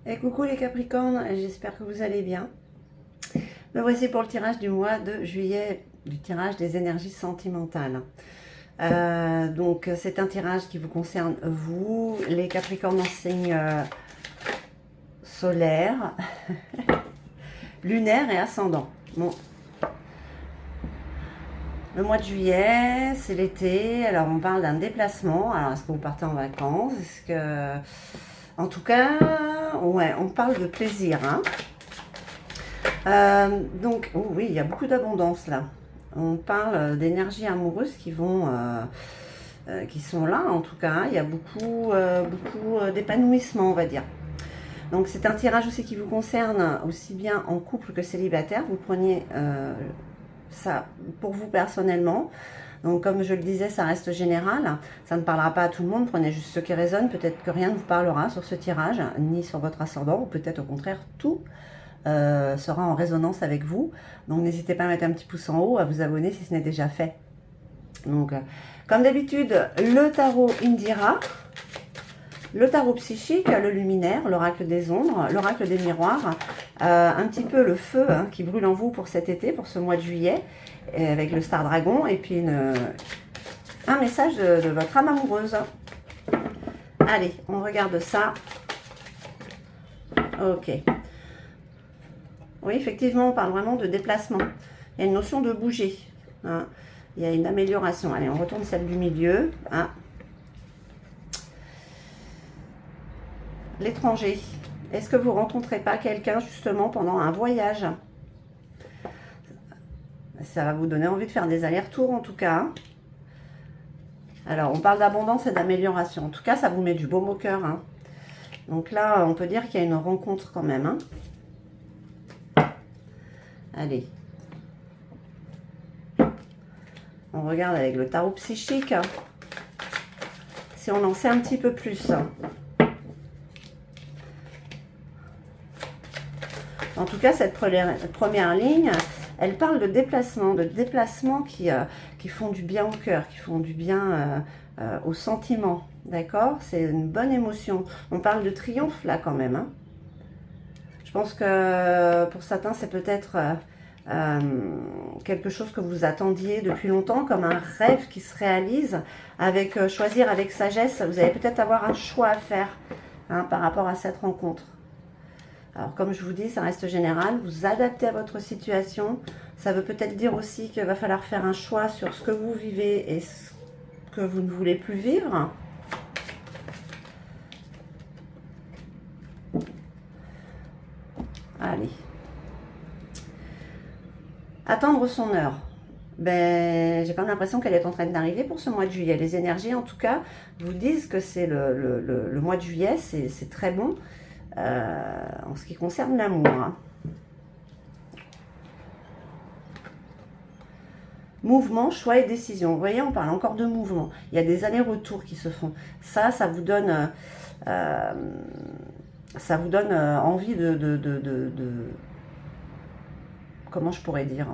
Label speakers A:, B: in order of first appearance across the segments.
A: Et coucou les Capricornes, j'espère que vous allez bien. Me voici pour le tirage du mois de juillet, du tirage des énergies sentimentales. Donc c'est un tirage qui vous concerne vous, les Capricornes en signe solaire, lunaire et ascendant. Bon. Le mois de juillet, c'est l'été, alors on parle d'un déplacement. Alors est-ce que vous partez en vacances? Est-ce que... En tout cas, ouais, on parle de plaisir, hein. Donc, oh oui, il y a beaucoup d'abondance là. On parle d'énergies amoureuses qui vont, qui sont là en tout cas. Il y a beaucoup d'épanouissement, on va dire. Donc, c'est un tirage aussi qui vous concerne aussi bien en couple que célibataire. Vous preniez ça pour vous personnellement. Donc, comme je le disais, ça reste général. Ça ne parlera pas à tout le monde. Prenez juste ce qui résonne. Peut-être que rien ne vous parlera sur ce tirage, ni sur votre ascendant, ou peut-être au contraire tout sera en résonance avec vous. Donc, n'hésitez pas à mettre un petit pouce en haut, à vous abonner si ce n'est déjà fait. Donc, comme d'habitude, le tarot Indira, le tarot psychique, le luminaire, l'oracle des ombres, l'oracle des miroirs, un petit peu le feu qui brûle en vous pour cet été, pour ce mois de juillet, avec le Star Dragon, et puis un message de votre âme amoureuse. Allez, on regarde ça. Ok. Oui, effectivement, on parle vraiment de déplacement. Il y a une notion de bouger. Hein. Il y a une amélioration. Allez, on retourne celle du milieu. Hein. L'étranger. Est-ce que vous ne rencontrez pas quelqu'un justement pendant un voyage? Ça va vous donner envie de faire des allers-retours en tout cas. Alors, on parle d'abondance et d'amélioration. En tout cas, ça vous met du baume au cœur. Hein. Donc là, on peut dire qu'il y a une rencontre quand même. Hein. Allez. On regarde avec le tarot psychique. Si on en sait un petit peu plus. En tout cas, cette première ligne, elle parle de déplacements qui font du bien au cœur, qui font du bien au sentiment. D'accord? C'est une bonne émotion. On parle de triomphe là quand même. Hein. Je pense que pour certains, c'est peut-être quelque chose que vous attendiez depuis longtemps, comme un rêve qui se réalise. Avec choisir avec sagesse, vous allez peut-être avoir un choix à faire hein, par rapport à cette rencontre. Alors, comme je vous dis, ça reste général. Vous adaptez à votre situation. Ça veut peut-être dire aussi qu'il va falloir faire un choix sur ce que vous vivez et ce que vous ne voulez plus vivre. Allez. Attendre son heure. Ben, j'ai quand même l'impression qu'elle est en train d'arriver pour ce mois de juillet. Les énergies, en tout cas, vous disent que c'est le mois de juillet. C'est très bon. En ce qui concerne l'amour. Hein. Mouvement, choix et décision. Vous voyez, on parle encore de mouvement. Il y a des allers-retours qui se font. Ça vous donne, envie de... Comment je pourrais dire?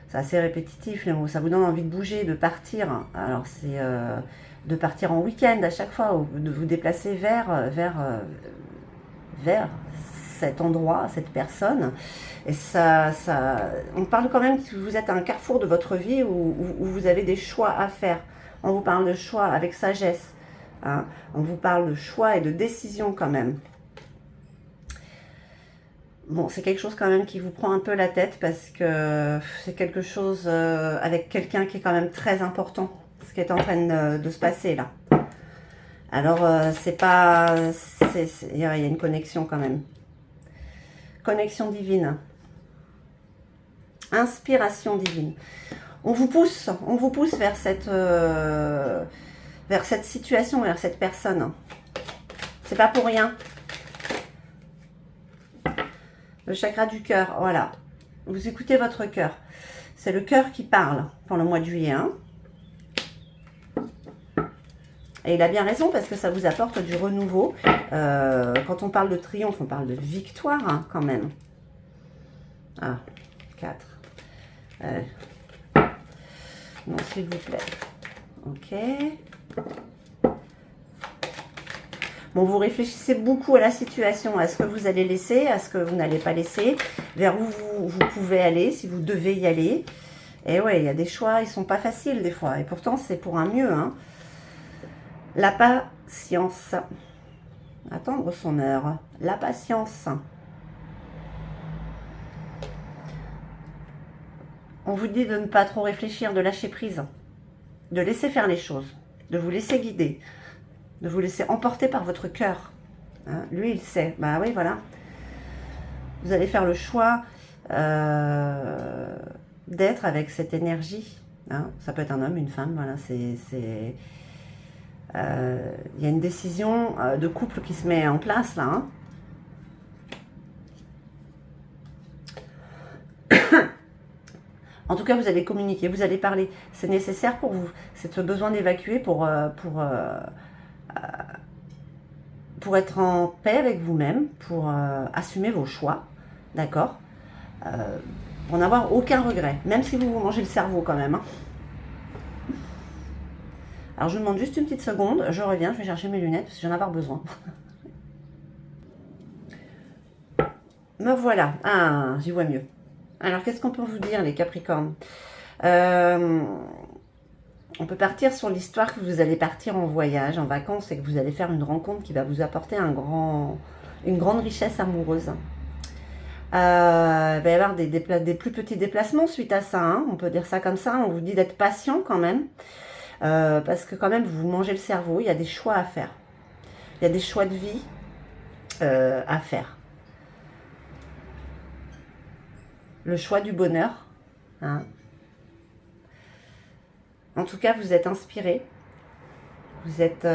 A: C'est assez répétitif les mots. Ça vous donne envie de bouger, de partir. Alors, c'est de partir en week-end à chaque fois, ou de vous déplacer vers cet endroit, cette personne. Et on parle quand même que vous êtes à un carrefour de votre vie où vous avez des choix à faire. On vous parle de choix avec sagesse. Hein. On vous parle de choix et de décision quand même. Bon, c'est quelque chose quand même qui vous prend un peu la tête parce que c'est quelque chose avec quelqu'un qui est quand même très important. Ce qui est en train de se passer là. Alors, c'est pas... Il y a une connexion quand même. Connexion divine. Inspiration divine. On vous pousse vers cette situation, vers cette personne. C'est pas pour rien. Le chakra du cœur, voilà. Vous écoutez votre cœur. C'est le cœur qui parle pour le mois de juillet. Hein. Et il a bien raison parce que ça vous apporte du renouveau. Quand on parle de triomphe, on parle de victoire hein, quand même. Ah, 4. Non, s'il vous plaît. Ok. Bon, vous réfléchissez beaucoup à la situation, à ce que vous allez laisser, à ce que vous n'allez pas laisser, vers où vous pouvez aller, si vous devez y aller. Et ouais, il y a des choix, ils sont pas faciles des fois. Et pourtant, c'est pour un mieux. Hein. La patience. Attendre son heure. La patience. On vous dit de ne pas trop réfléchir, de lâcher prise. De laisser faire les choses. De vous laisser guider. De vous laisser emporter par votre cœur. Hein, lui, il sait. Bah oui, voilà. Vous allez faire le choix d'être avec cette énergie. Hein. Ça peut être un homme, une femme. Voilà, il y a une décision de couple qui se met en place là. Hein. En tout cas, vous allez communiquer, vous allez parler. C'est nécessaire pour vous. C'est ce besoin d'évacuer pour être en paix avec vous-même, pour assumer vos choix, d'accord, pour n'avoir aucun regret, même si vous vous mangez le cerveau quand même. Hein. Alors, je vous demande juste une petite seconde, je reviens, je vais chercher mes lunettes, parce que j'en ai avoir besoin. Me voilà, ah, j'y vois mieux. Alors, qu'est-ce qu'on peut vous dire, les Capricornes? On peut partir sur l'histoire que vous allez partir en voyage, en vacances, et que vous allez faire une rencontre qui va vous apporter une grande richesse amoureuse. Il va y avoir des plus petits déplacements suite à ça, hein, on peut dire ça comme ça. On vous dit d'être patient quand même, parce que quand même, vous mangez le cerveau, il y a des choix à faire. Il y a des choix de vie à faire. Le choix du bonheur. Hein. En tout cas, vous êtes inspiré, vous êtes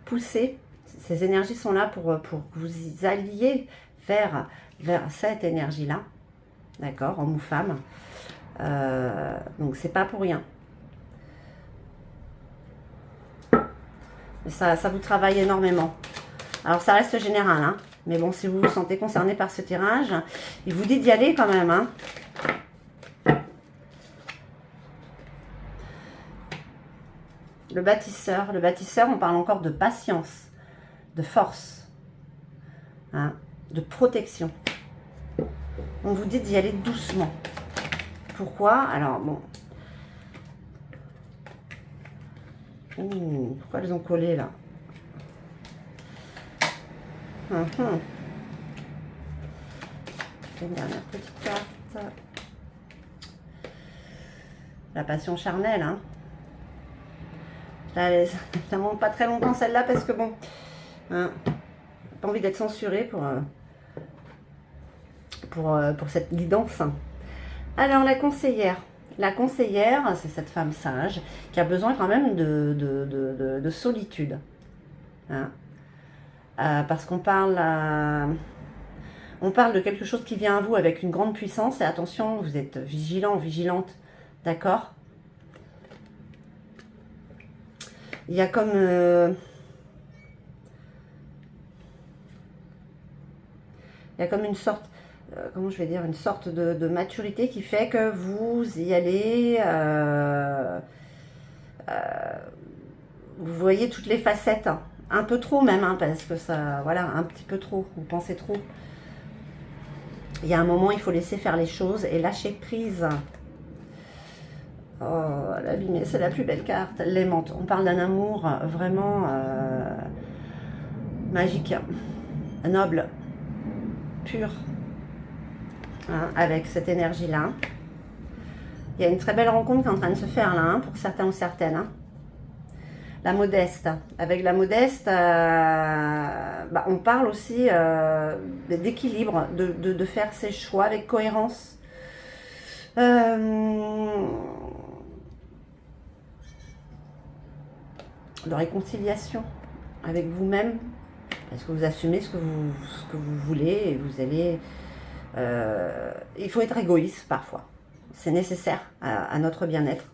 A: poussé. Ces énergies sont là pour que vous alliez vers cette énergie-là, d'accord, homme ou femme. Donc, c'est pas pour rien. Ça vous travaille énormément. Alors, ça reste général, hein. Mais bon, si vous vous sentez concerné par ce tirage, il vous dit d'y aller quand même, hein. Le bâtisseur, on parle encore de patience, de force, hein, de protection. On vous dit d'y aller doucement. Pourquoi? Alors, bon. Ouh, pourquoi elles ont collé là? Une dernière petite carte. La passion charnelle, hein. Ça monte pas très longtemps celle-là parce que bon, hein, pas envie d'être censurée pour cette guidance. Alors la conseillère, c'est cette femme sage qui a besoin quand même de solitude, hein. Parce qu'on parle de quelque chose qui vient à vous avec une grande puissance et attention, vous êtes vigilant, vigilante, d'accord. Il y a comme une sorte, comment je vais dire, une sorte de maturité qui fait que vous y allez, vous voyez toutes les facettes, hein, un peu trop même, hein, parce que ça, voilà, un petit peu trop, vous pensez trop. Il y a un moment, il faut laisser faire les choses et lâcher prise. Oh, l'abîmée, c'est la plus belle carte, l'aimante. On parle d'un amour vraiment magique, noble, pur, hein, avec cette énergie-là. Il y a une très belle rencontre qui est en train de se faire là, hein, pour certains ou certaines. Hein. La modeste. Avec la modeste, bah, on parle aussi d'équilibre, de faire ses choix avec cohérence. De réconciliation avec vous-même, parce que vous assumez ce que vous voulez et vous allez... il faut être égoïste parfois. C'est nécessaire à notre bien-être.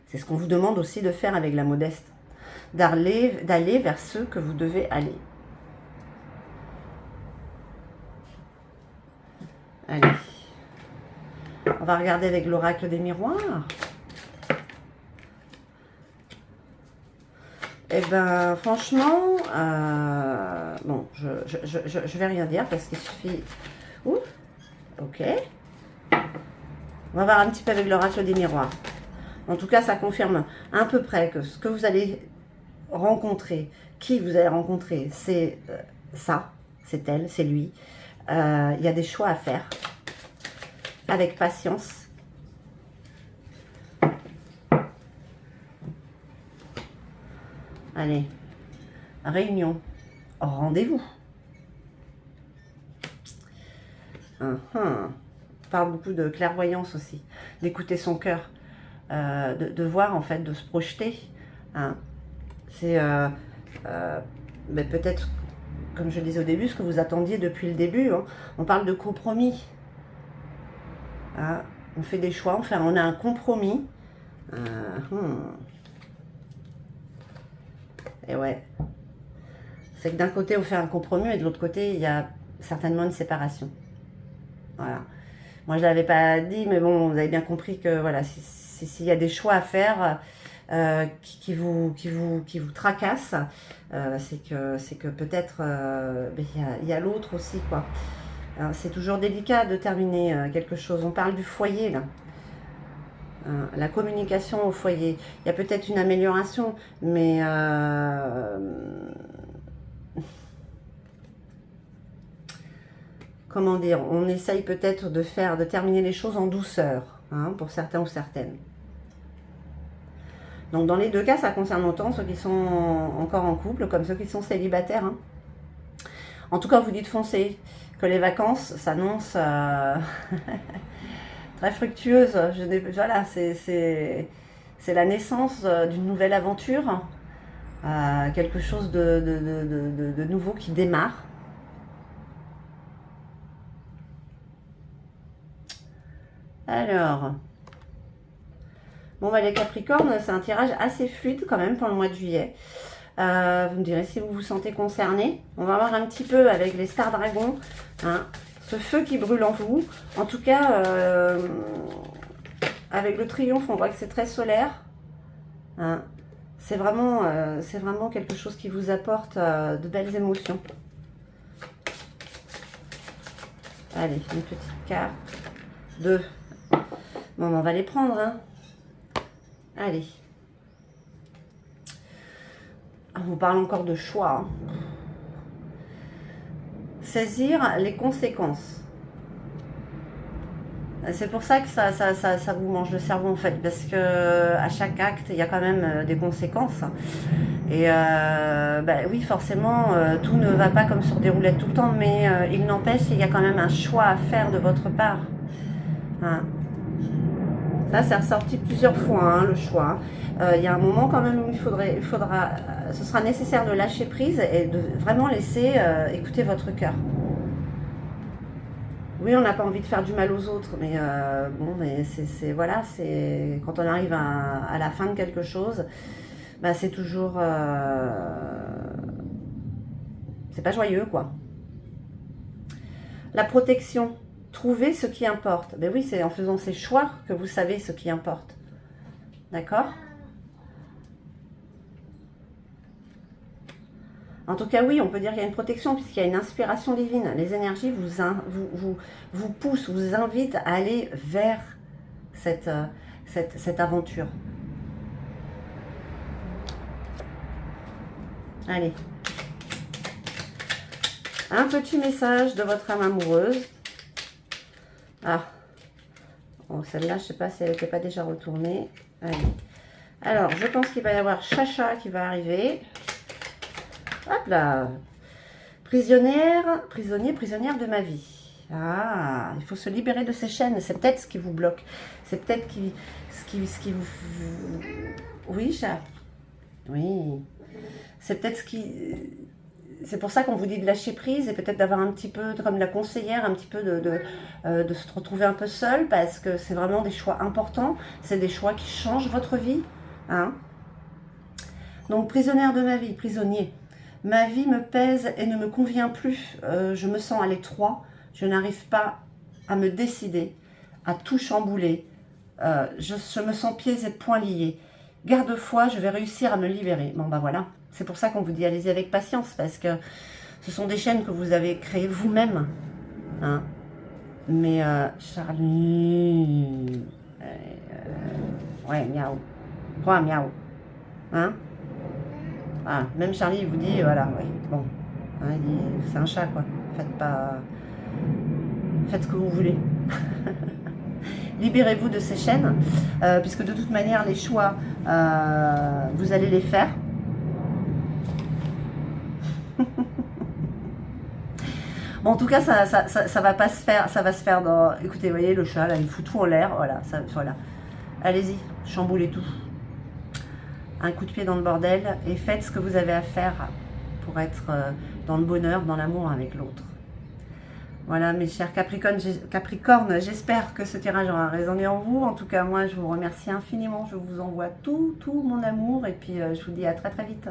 A: C'est ce qu'on vous demande aussi de faire avec la modeste. D'aller vers ce que vous devez aller. Allez. On va regarder avec l'oracle des miroirs. Eh ben, franchement, bon, je vais rien dire parce qu'il suffit... Ouh, ok. On va voir un petit peu avec l'oracle des miroirs. En tout cas, ça confirme à peu près que ce que vous allez rencontrer, qui vous allez rencontrer, c'est ça, c'est elle, c'est lui. Il y a des choix à faire avec patience. Allez, réunion, rendez-vous. On parle beaucoup de clairvoyance aussi, d'écouter son cœur, de voir en fait, de se projeter. Hein. C'est mais peut-être, comme je disais au début, ce que vous attendiez depuis le début. Hein. On parle de compromis. Hein. On fait des choix, enfin on a un compromis. Et ouais, c'est que d'un côté on fait un compromis et de l'autre côté il y a certainement une séparation. Voilà. Moi je ne l'avais pas dit, mais bon, vous avez bien compris que voilà, s'il y a des choix à faire qui vous tracassent, c'est que peut-être il y a l'autre aussi, quoi. C'est toujours délicat de terminer quelque chose. On parle du foyer là. La communication au foyer. Il y a peut-être une amélioration, mais comment dire, on essaye peut-être de terminer les choses en douceur, hein, pour certains ou certaines. Donc dans les deux cas, ça concerne autant ceux qui sont encore en couple comme ceux qui sont célibataires. Hein. En tout cas, vous dites foncez, que les vacances s'annoncent très fructueuses. Voilà, c'est la naissance d'une nouvelle aventure, quelque chose de nouveau qui démarre. Alors, bon, bah, les Capricornes, c'est un tirage assez fluide quand même pour le mois de juillet. Vous me direz si vous vous sentez concerné. On va voir un petit peu avec les stars dragons, hein, ce feu qui brûle en vous. En tout cas, avec le triomphe, on voit que c'est très solaire. Hein. C'est vraiment quelque chose qui vous apporte de belles émotions. Allez, une petite carte. 2. Bon, on va les prendre. Hein. Allez. On parle encore de choix. Hein. Saisir les conséquences. C'est pour ça que ça vous mange le cerveau en fait, parce que à chaque acte, il y a quand même des conséquences. Et oui, forcément, tout ne va pas comme sur des roulettes tout le temps, mais il n'empêche, il y a quand même un choix à faire de votre part. Hein. Ça, c'est ressorti plusieurs fois, hein, le choix. Il y a un moment quand même où ce sera nécessaire de lâcher prise et de vraiment laisser écouter votre cœur. Oui, on n'a pas envie de faire du mal aux autres, mais bon, mais voilà, c'est quand on arrive à la fin de quelque chose, bah, c'est toujours, c'est pas joyeux, quoi. La protection, trouver ce qui importe. Ben oui, c'est en faisant ces choix que vous savez ce qui importe. D'accord ? En tout cas, oui, on peut dire qu'il y a une protection puisqu'il y a une inspiration divine. Les énergies vous poussent, vous invitent à aller vers cette aventure. Allez. Un petit message de votre âme amoureuse. Ah. Bon, celle-là, je ne sais pas si elle n'était pas déjà retournée. Allez. Alors, je pense qu'il va y avoir Chacha qui va arriver. Hop là. Prisonnière de ma vie. Ah, il faut se libérer de ces chaînes. C'est peut-être ce qui vous bloque. C'est peut-être ce qui vous... Oui, chat. Oui. C'est peut-être ce qui... C'est pour ça qu'on vous dit de lâcher prise et peut-être d'avoir un petit peu, comme la conseillère, un petit peu de se retrouver un peu seul parce que c'est vraiment des choix importants. C'est des choix qui changent votre vie. Hein. Donc, prisonnière de ma vie, prisonnier. Ma vie me pèse et ne me convient plus. Je me sens à l'étroit. Je n'arrive pas à me décider, à tout chambouler. Je me sens pieds et poings liés. Garde-foi, je vais réussir à me libérer. Bon, bah voilà. C'est pour ça qu'on vous dit allez-y avec patience, parce que ce sont des chaînes que vous avez créées vous-même. Hein. Mais Charlie... ouais, miaou. Quoi, miaou. Hein? Ah, même Charlie, il vous dit, voilà, oui, bon. Hein, il dit, c'est un chat, quoi. Faites ce que vous voulez. Libérez-vous de ces chaînes, puisque de toute manière, les choix, vous allez les faire. Bon, en tout cas, ça va pas se faire, ça va se faire dans... Écoutez, vous voyez, le chat, là, il fout tout en l'air, voilà, voilà. Allez-y, chamboulez tout. Un coup de pied dans le bordel, et faites ce que vous avez à faire pour être dans le bonheur, dans l'amour avec l'autre. Voilà, mes chers Capricornes, j'espère que ce tirage aura résonné en vous. En tout cas, moi, je vous remercie infiniment. Je vous envoie tout mon amour, et puis je vous dis à très très vite.